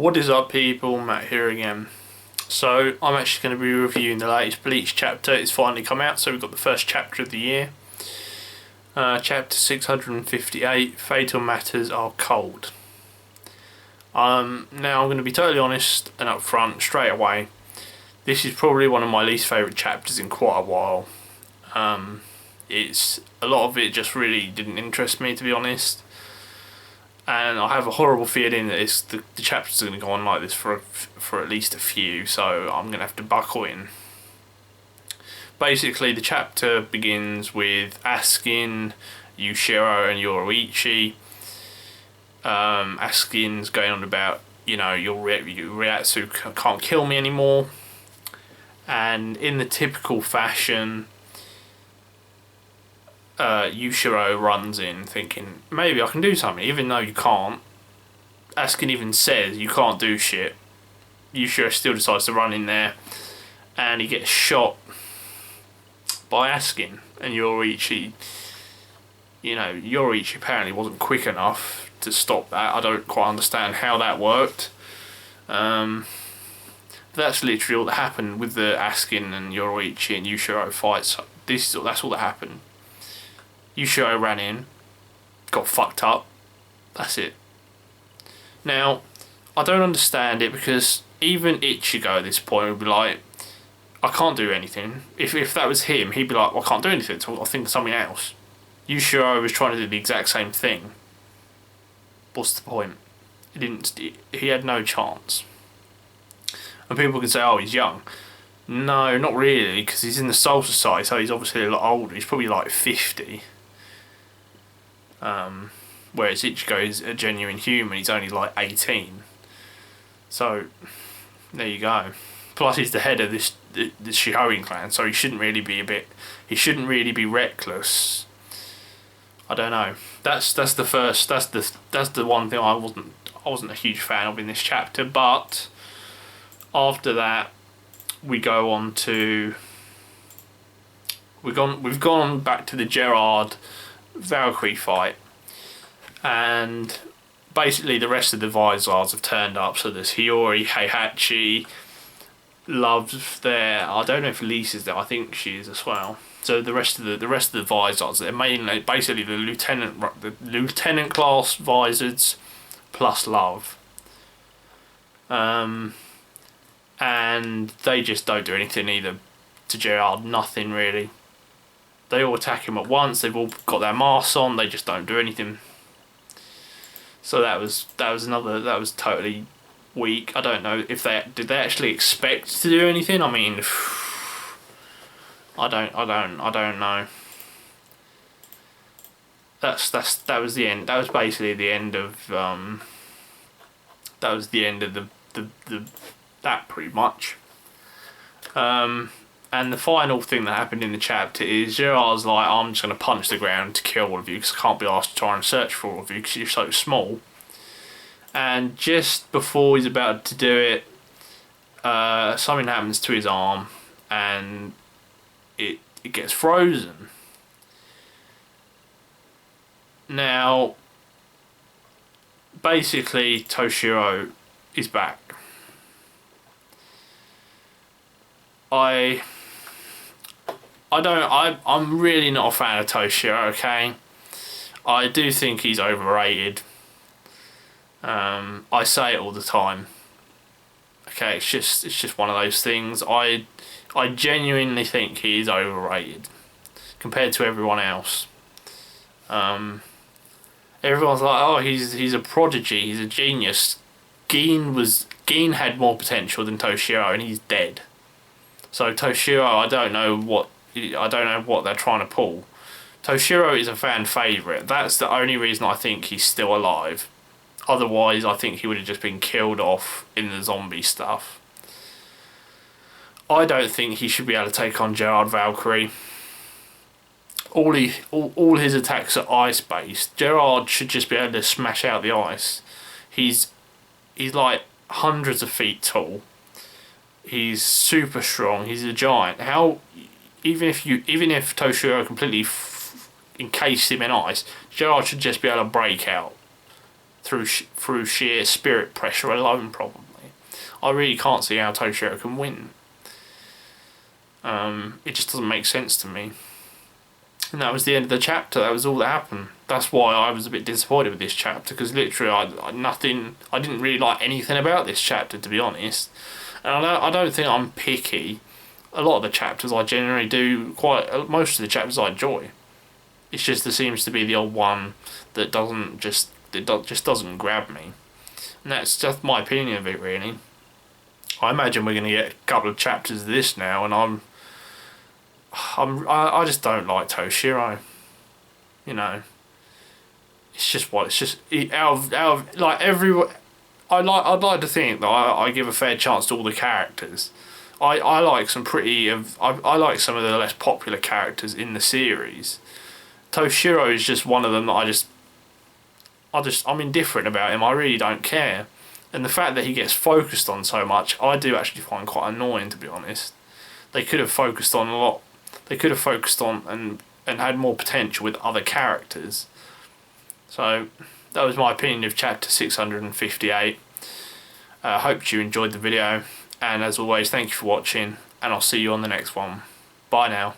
What is up, people? Matt here again. So I'm actually going to be reviewing the latest Bleach chapter. It's finally come out, so we've got the first chapter of the year. Chapter 658, Fatal Matters Are Cold. Now I'm going to be totally honest and upfront straight away. This is probably one of my least favourite chapters in quite a while. It's a lot of it just really didn't interest me, to be honest. And I have a horrible feeling that the chapters are going to go on like this for at least a few, so I'm going to have to buckle in. Basically, the chapter begins with Askin, Yushiro and Yoroichi. Askin's going on about, Ryatsu can't kill me anymore. And in the typical fashion, Yushiro runs in thinking, maybe I can do something, even though you can't. Askin even says you can't do shit. Yushiro still decides to run in there, and he gets shot by Askin. And Yoroichi apparently wasn't quick enough to stop that. I don't quite understand how that worked. That's literally all that happened with the Askin and Yoroichi and Yushiro fights. That's all that happened. Yushiro ran in, got fucked up. That's it. Now, I don't understand it, because even Ichigo at this point would be like, I can't do anything. If that was him, he'd be like, well, I can't do anything, so I'll think of something else. Yushiro was trying to do the exact same thing. What's the point? He had no chance. And people can say, oh, he's young. No, not really, because he's in the Soul Society, so he's obviously a lot older. He's probably like 50. Whereas Ichigo is a genuine human, he's only like 18. So, there you go. Plus he's the head of this Shihoin clan, so he shouldn't really be reckless. I don't know. That's the one thing I wasn't a huge fan of in this chapter, but after that we go on to we've gone back to the Gerard Valkyrie fight, and basically the rest of the Vizards have turned up. So there's Hiyori, Heihachi, Love's there. I don't know if Lise is there. I think she is as well. So the rest of the Vizards, they're mainly basically the lieutenant class Vizards plus Love. And they just don't do anything either to Gerard. Nothing really. They all attack him at once. They've all got their masks on. They just don't do anything. So that was totally weak. I don't know if did they actually expect to do anything. I mean, I don't know. That was the end. That was basically the end of that was the end of that pretty much. And the final thing that happened in the chapter is Gerard's like, I'm just going to punch the ground to kill all of you, because I can't be asked to try and search for all of you because you're so small. And just before he's about to do it, something happens to his arm, and it gets frozen. Now, basically, Toshiro is back. I'm really not a fan of Toshiro, okay? I do think he's overrated. I say it all the time. Okay, it's just one of those things. I genuinely think he is overrated compared to everyone else. Everyone's like, oh, he's a prodigy, he's a genius. Gin had more potential than Toshiro, and he's dead. So Toshiro, I don't know what they're trying to pull. Toshiro is a fan favourite. That's the only reason I think he's still alive. Otherwise, I think he would have just been killed off in the zombie stuff. I don't think he should be able to take on Gerard Valkyrie. All his attacks are ice based. Gerard should just be able to smash out the ice. He's like hundreds of feet tall. He's super strong. He's a giant. Even if Toshiro completely encased him in ice, Gerard should just be able to break out. through sheer spirit pressure alone, probably. I really can't see how Toshiro can win. It just doesn't make sense to me. And that was the end of the chapter. That was all that happened. That's why I was a bit disappointed with this chapter, because literally I didn't really like anything about this chapter, to be honest. And I don't think I'm picky. A lot of the chapters I generally do most of the chapters I enjoy. It's just there seems to be the odd one that just doesn't grab me. And that's just my opinion of it, really. I imagine we're going to get a couple of chapters of this now, and I just don't like Toshiro. You know, it's just out of like I'd like to think that I give a fair chance to all the characters. I like some I like some of the less popular characters in the series. Toshiro is just one of them that I'm indifferent about him. I really don't care. And the fact that he gets focused on so much, I do actually find quite annoying, to be honest. They could have focused on a lot. They could have focused on and had more potential with other characters. So that was my opinion of chapter 658. I hope you enjoyed the video. And as always, thank you for watching. And I'll see you on the next one. Bye now.